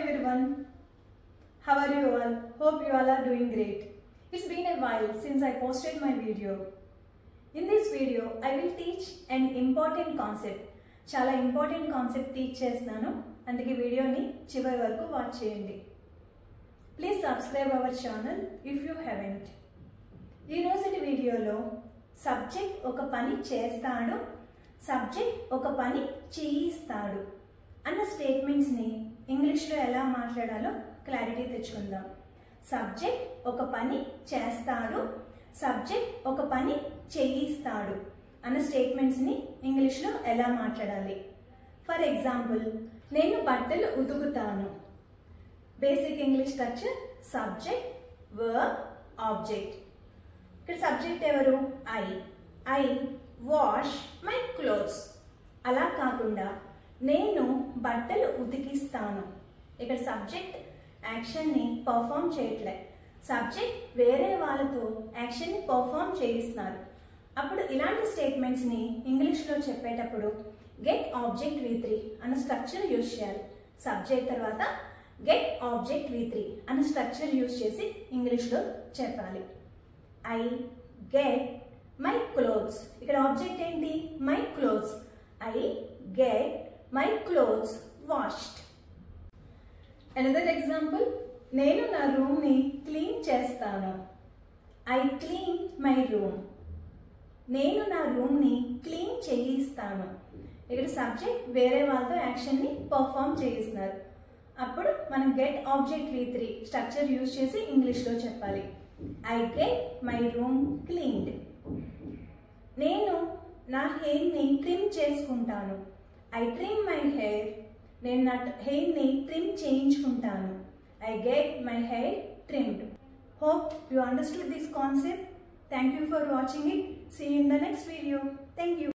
everyone, how are you all? Hope you all are doing great. It's been a while since I posted my video. In this video, I will teach an important concept. చాలా important concept teach చేస్తున్నాను, అందుకే వీడియోని చివరి వరకు watch చేయండి. Please subscribe our channel if you haven't. ఈరోజుటి వీడియోలో subject ఒక పని చేస్తాడు, సబ్జెక్ట్ ఒక పని చేయిస్తాడు అన్న స్టేట్మెంట్స్ని ఇంగ్లీష్లో ఎలా మాట్లాడాలో క్లారిటీ తెచ్చుకుందాం. సబ్జెక్ట్ ఒక పని చేస్తాడు, సబ్జెక్ట్ ఒక పని చేయిస్తాడు అన్న స్టేట్మెంట్స్ని ఇంగ్లీష్లో ఎలా మాట్లాడాలి. ఫర్ ఎగ్జాంపుల్, నేను బట్టలు ఉతుకుతాను. Basic English structure subject, verb, object. ఇక్కడ సబ్జెక్ట్ ఎవరు? I wash my clothes. అలా కాకుండా నేను బట్టలు ఉతికిస్తాను. ఇక్కడ సబ్జెక్ట్ యాక్షన్ని పర్ఫామ్ చేయట్లే, సబ్జెక్ట్ వేరే వాళ్ళతో యాక్షన్ని పర్ఫామ్ చేయిస్తున్నారు. అప్పుడు ఇలాంటి స్టేట్మెంట్స్ని ఇంగ్లీష్లో చెప్పేటప్పుడు గెట్ ఆబ్జెక్ట్ V3 అన్న స్ట్రక్చర్ యూజ్ చేయాలి. సబ్జెక్ట్ తర్వాత గెట్ ఆబ్జెక్ట్ V3 అన్న స్ట్రక్చర్ యూజ్ చేసి ఇంగ్లీష్లో చెప్పాలి. I get my clothes. ఇక్కడ ఆబ్జెక్ట్ ఏంటి? My clothes. I get my clothes washed. Another example, నేను నా రూమ్ని క్లీన్ చేస్తాను. I clean my room. నేను నా రూమ్ని క్లీన్ చేయిస్తాను. ఇక్కడ సబ్జెక్ట్ వేరే వాళ్ళతో యాక్షన్ని పర్ఫామ్ చేయిస్తున్నారు. అప్పుడు మనం get object V3 structure use చేసి ఇంగ్లీష్లో చెప్పాలి. I get my room cleaned. నేను నా హెయిర్ని ట్రిమ్ చేసుకుంటాను. I trim my hair. నేను నా హెయిర్ని ట్రిమ్ చేయించుకుంటాను. I get my hair trimmed. Hope you understood this concept. Thank you for watching it. See you in the next video. Thank you.